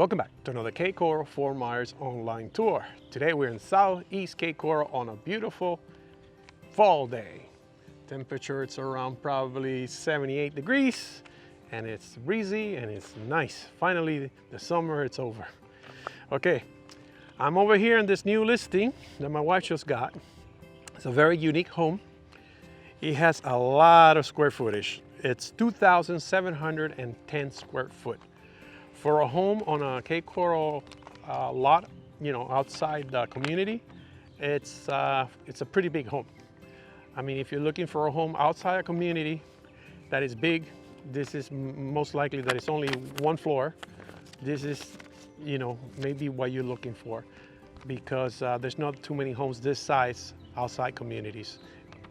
Welcome back to another Cape Coral Fort Myers online tour. Today we're in Southeast Cape Coral on a beautiful fall day. Temperature it's around probably 78 degrees and it's breezy and it's nice. Finally the summer it's over. Okay, I'm over here in this new listing that my wife just got. It's a very unique home. It has a lot of square footage. It's 2,710 square foot. For a home on a Cape Coral lot, you know, outside the community, it's a pretty big home. I mean, if you're looking for a home outside a community that is big, this is most likely that it's only one floor. This is, you know, maybe what you're looking for, because there's not too many homes this size outside communities,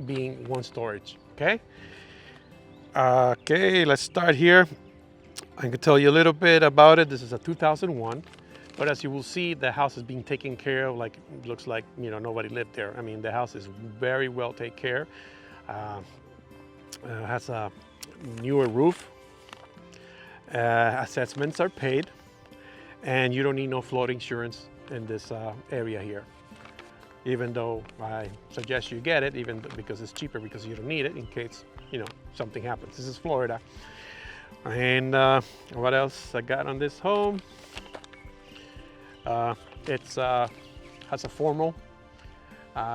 being one storage. Okay. Okay, let's start here. I can tell you a little bit about it. This is a 2001, but as you will see, the house is being taken care of. Like, it looks like, you know, nobody lived there. I mean, the house is very well taken care. Has a newer roof. Assessments are paid, and you don't need no flood insurance in this area here. Even though I suggest you get it, even because it's cheaper, because you don't need it in case, you know, something happens. This is Florida. And what else I got on this home? It has a formal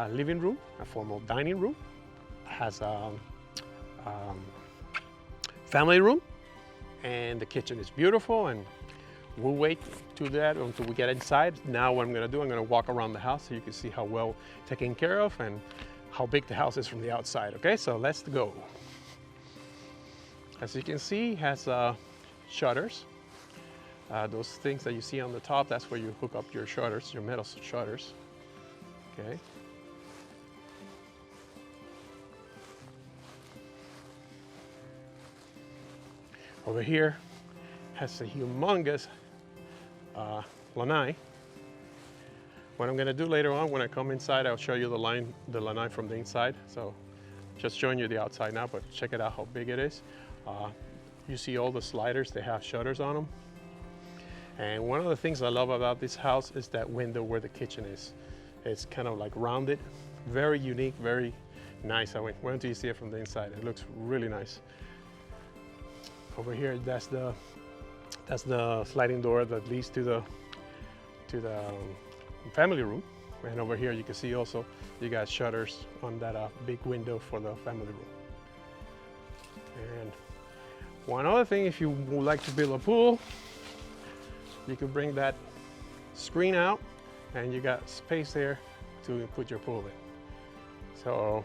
living room, a formal dining room, has a family room, and the kitchen is beautiful. And we'll wait to that until we get inside. Now what I'm going to do, I'm going to walk around the house so you can see how well taken care of and how big the house is from the outside. Okay, so let's go. As you can see, it has shutters. Those things that you see on the top, that's where you hook up your shutters, your metal shutters. Okay. Over here has a humongous lanai. What I'm going to do later on, when I come inside, I'll show you the lanai from the inside. So just showing you the outside now, but check it out how big it is. You see all the sliders, they have shutters on them. And one of the things I love about this house is that window where the kitchen is. It's kind of like rounded, very unique, very nice. Wait until you see it from the inside. It looks really nice. Over here, that's the sliding door that leads to the family room. And over here, you can see also you got shutters on that big window for the family room. And one other thing, if you would like to build a pool, you can bring that screen out and you got space there to put your pool in. So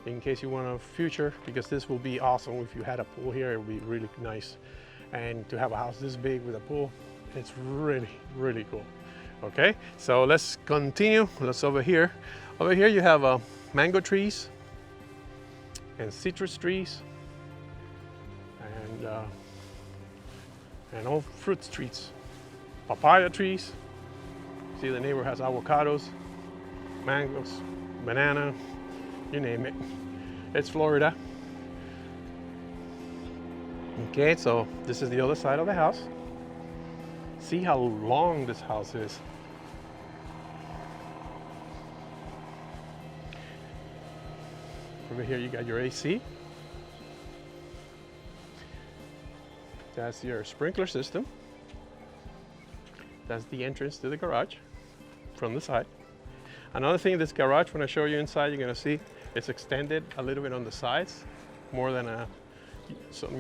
in case you want a future, because this will be awesome if you had a pool here, it would be really nice. And to have a house this big with a pool, it's really, really cool. Okay, so let's continue. Let's over here. Over here you have mango trees and citrus trees and all fruit trees, papaya trees. See, the neighbor has avocados, mangoes, banana, you name it. It's Florida. Okay, so this is the other side of the house. See how long this house is. Over here you got your AC. That's your sprinkler system. That's the entrance to the garage from the side. Another thing, this garage, when I show you inside, you're gonna see it's extended a little bit on the sides, more than some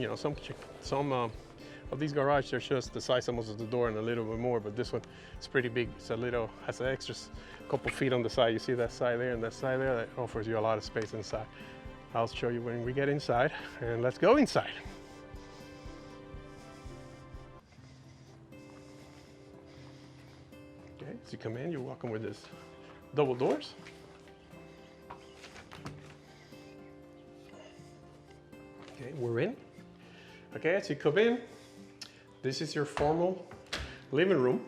of these garages, they're just the size almost of the door and a little bit more, but this one is pretty big. It's a little, has an extra couple feet on the side. You see that side there and that side there, that offers you a lot of space inside. I'll show you when we get inside, and let's go inside. Okay, as you come in, you're welcome with this double doors. Okay, we're in. Okay, as you come in, this is your formal living room.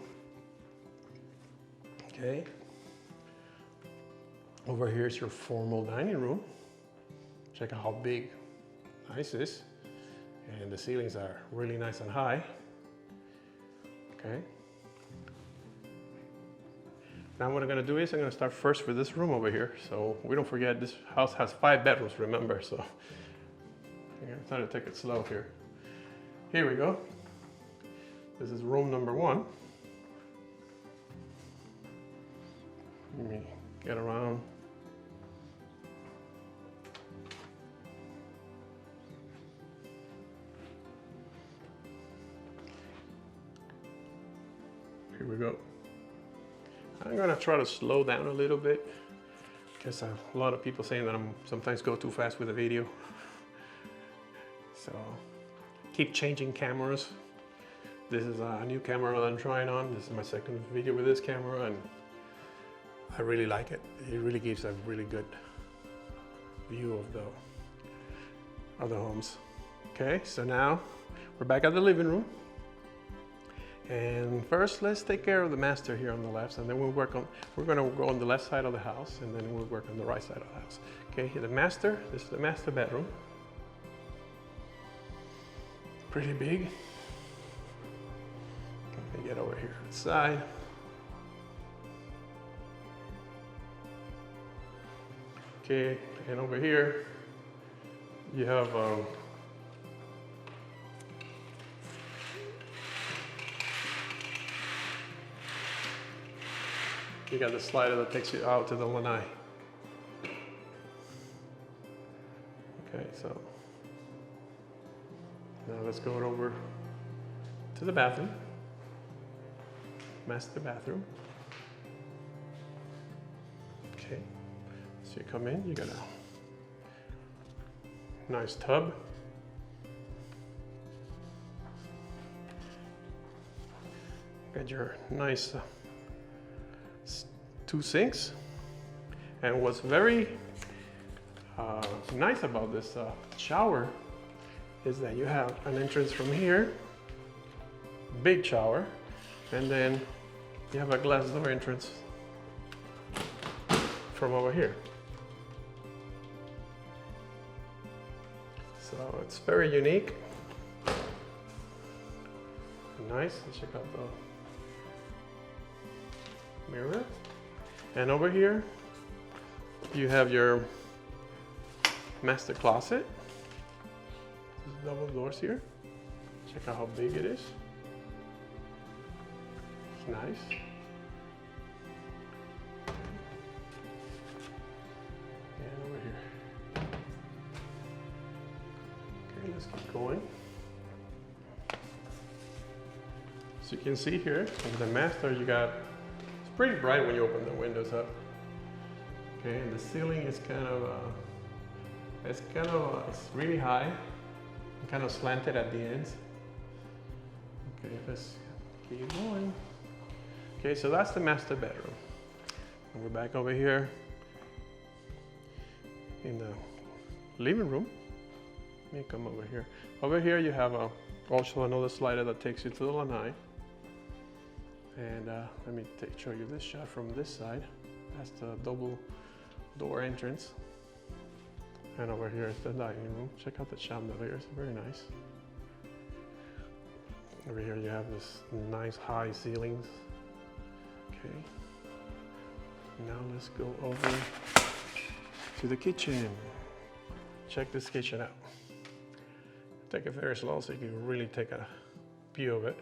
Okay. Over here is your formal dining room. Check out how big, nice this is. And the ceilings are really nice and high. Okay. Now what I'm going to do is I'm going to start first with this room over here. So we don't forget this house has 5 bedrooms, remember? So I'm going to try to take it slow here. Here we go. This is room number 1. Let me get around. Here we go. I'm gonna try to slow down a little bit because a lot of people saying that I'm sometimes go too fast with the video. So keep changing cameras. This is a new camera that I'm trying on. This is my second video with this camera and I really like it. It really gives a really good view of the homes. Okay, so now we're back at the living room. And first, let's take care of the master here on the left, and then we're gonna go on the left side of the house, and then we'll work on the right side of the house. Okay, the master, this is the master bedroom. Pretty big. Let me get over here to the side. Okay, and over here, you have you got the slider that takes you out to the Lanai. Okay, so now let's go over to the bathroom, master bathroom. Okay, so you come in, you got a nice tub. Got your nice 2 sinks, and what's very nice about this shower is that you have an entrance from here, big shower, and then you have a glass door entrance from over here. So it's very unique and nice. Let's check out the mirror. And over here, you have your master closet. There's double doors here. Check out how big it is. It's nice. And over here. Okay, let's keep going. So you can see here, in the master, you got pretty bright when you open the windows up. Okay, and the ceiling is it's really high and kind of slanted at the ends. Okay, let's keep going. Okay, so that's the master bedroom. And we're back over here in the living room. Let me come over here. Over here you have also another slider that takes you to the Lanai. And let me show you this shot from this side. That's the double door entrance. And over here is the dining room. Check out the chandelier, it's very nice. Over here you have this nice high ceilings. Okay. Now let's go over to the kitchen. Check this kitchen out. Take it very slow so you can really take a view of it.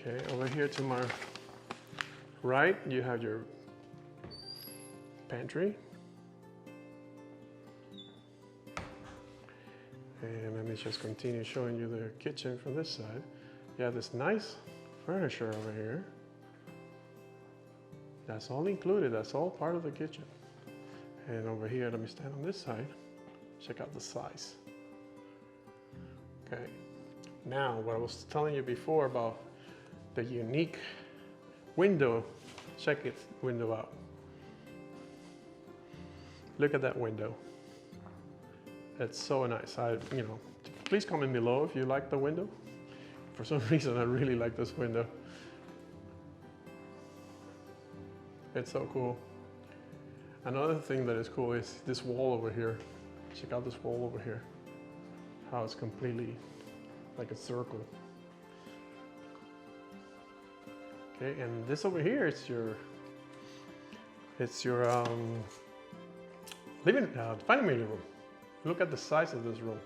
Okay, over here to my right, you have your pantry. And let me just continue showing you the kitchen from this side. You have this nice furniture over here. That's all included, that's all part of the kitchen. And over here, let me stand on this side. Check out the size. Okay, now what I was telling you before about the unique window, check its window out. Look at that window. It's so nice. Please comment below if you like the window. For some reason, I really like this window. It's so cool. Another thing that is cool is this wall over here. Check out this wall over here. How it's completely like a circle. Okay, and this over here, it's your family room. Look at the size of this room.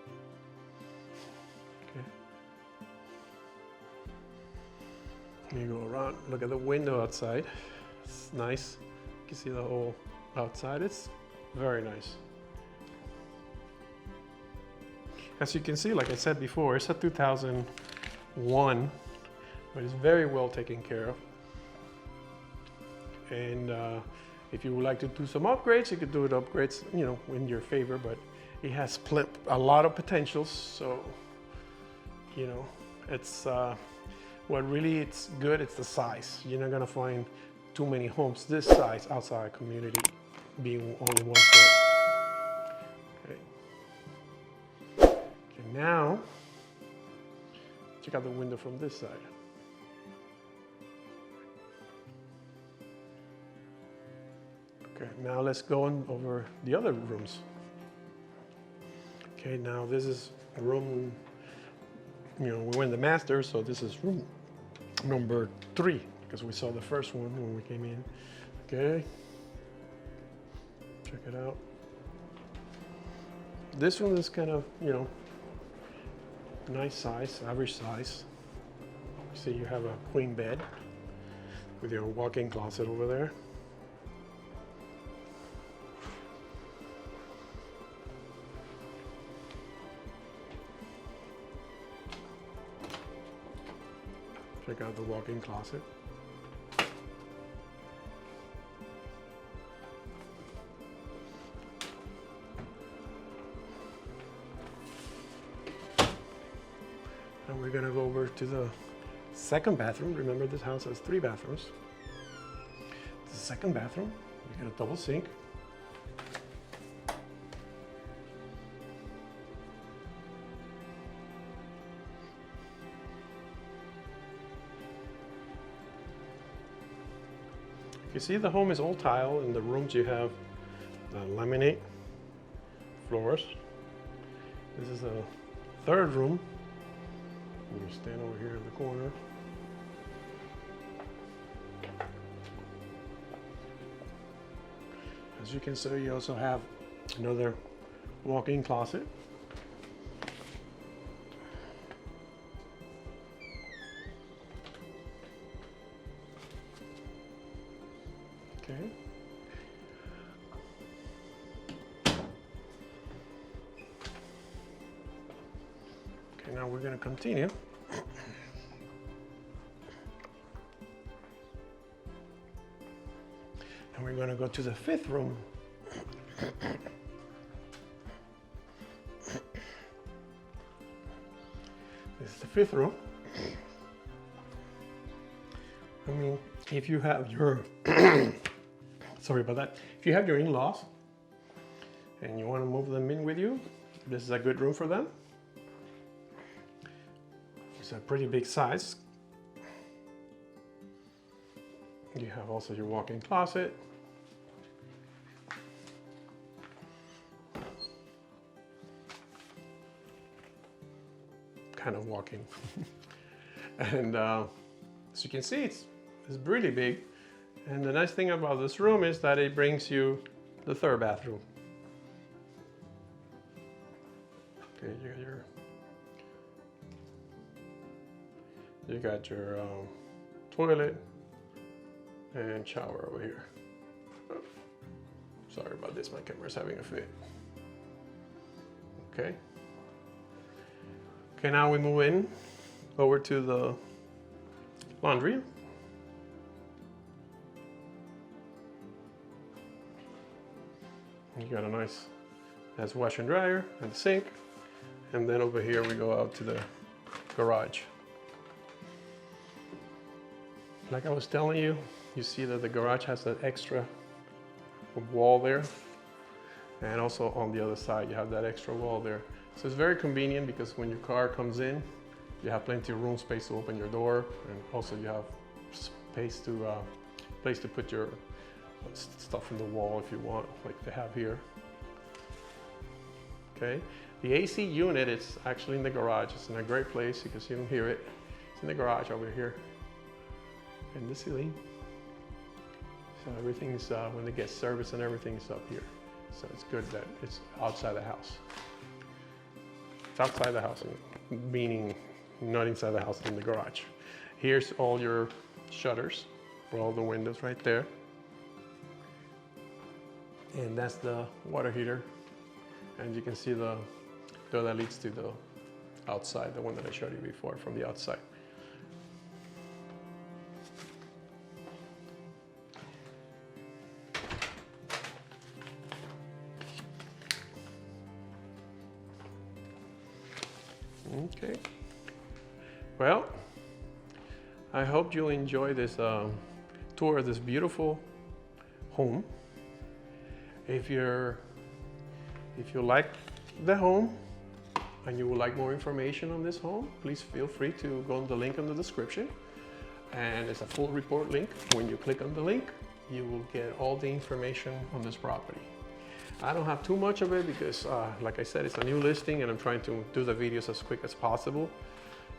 Okay. You go around, look at the window outside. It's nice. You can see the whole outside. It's very nice. As you can see, like I said before, it's a 2001, but it's very well taken care of. And if you would like to do some upgrades, you could do it upgrades, you know, in your favor, but it has a lot of potentials. So, you know, it's what really it's good. It's the size. You're not gonna find too many homes this size outside community being only one story. Okay. Okay, now check out the window from this side. Okay, now let's go on over the other rooms. Okay, now this is room, you know, we went the master, so this is room number 3, because we saw the first one when we came in. Okay, check it out. This one is kind of, you know, nice size, average size. See, you have a queen bed with your walk-in closet over there. Check out the walk-in closet. And we're gonna go over to the second bathroom. Remember, this house has 3 bathrooms. The second bathroom, we got a double sink. You see, the home is all tile. In the rooms you have laminate floors. This is the third room. I'm going to stand over here in the corner. As you can see, you also have another walk-in closet. Okay. Okay, now we're going to continue. And we're going to go to the 5th room. This is the 5th room. I mean, if you have your sorry about that. If you have your in-laws and you want to move them in with you, this is a good room for them. It's a pretty big size. You have also your walk-in closet. Kind of walk-in. And as you can see, it's really big. And the nice thing about this room is that it brings you the 3rd bathroom. Okay, you got your toilet and shower over here. Oh, sorry about this, my camera's having a fit. Okay. Okay, now we move in over to the laundry. You got a nice wash and dryer and sink. And then over here we go out to the garage. Like I was telling you, you see that the garage has that extra wall there. And also on the other side, you have that extra wall there. So it's very convenient because when your car comes in, you have plenty of room space to open your door. And also you have space to, place to put your stuff in the wall if you want, like they have here. Okay, the AC unit is actually in the garage. It's in a great place because you don't hear it. It's in the garage over here. and the ceiling. So everything's, when they get service and everything's up here. So it's good that it's outside the house. It's outside the house, meaning not inside the house, in the garage. Here's all your shutters for all the windows right there. And that's the water heater. And you can see the door that leads to the outside, the one that I showed you before from the outside. Okay. Well, I hope you enjoy this tour of this beautiful home. If you like the home and you would like more information on this home, please feel free to go on the link in the description. And it's a full report link. When you click on the link, you will get all the information on this property. I don't have too much of it because, like I said, it's a new listing and I'm trying to do the videos as quick as possible.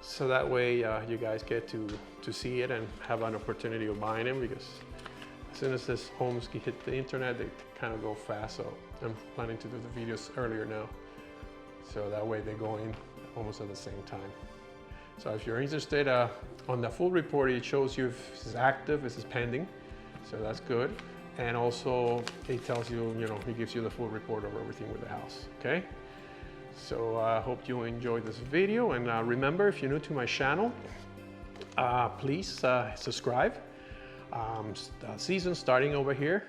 So that way you guys get to see it and have an opportunity of buying them, because as soon as these homes hit the internet, they kind of go fast. So I'm planning to do the videos earlier now. So that way they go in almost at the same time. So if you're interested, on the full report, it shows you if this is active, this is pending. So that's good. And also it tells you, it gives you the full report of everything with the house, okay? So I hope you enjoyed this video. And remember, if you're new to my channel, please subscribe. Season starting over here.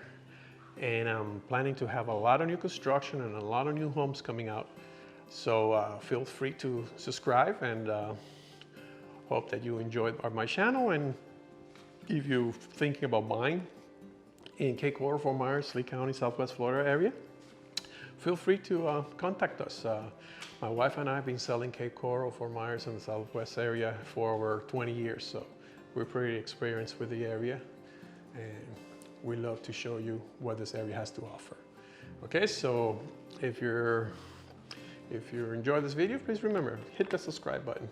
And I'm planning to have a lot of new construction and a lot of new homes coming out. So feel free to subscribe, and hope that you enjoyed my channel. And if you're thinking about buying in Cape Coral, Fort Myers, Lee County, Southwest Florida area, feel free to contact us. My wife and I have been selling Cape Coral, Fort Myers, and the Southwest area for over 20 years. So we're pretty experienced with the area, and we love to show you what this area has to offer. Okay, so if you enjoyed this video, please remember, hit the subscribe button.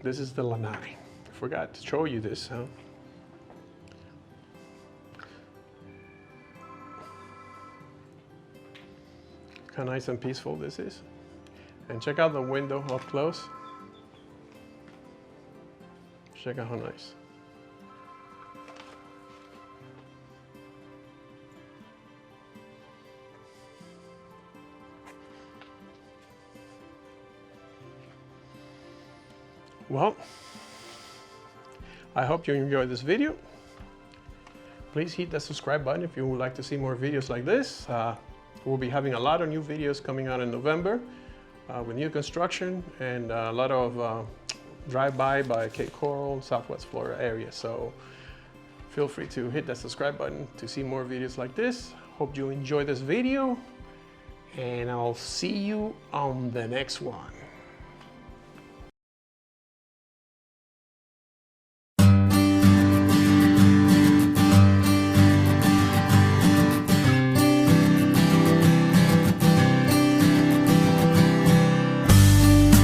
This is the Lanai. I forgot to show you this, huh? How nice and peaceful this is. And check out the window up close. Check out how nice. Well, I hope you enjoyed this video. Please hit the subscribe button if you would like to see more videos like this. We'll be having a lot of new videos coming out in November with new construction and a lot of drive-by by Cape Coral, Southwest Florida area. So feel free to hit that subscribe button to see more videos like this. Hope you enjoy this video, and I'll see you on the next one.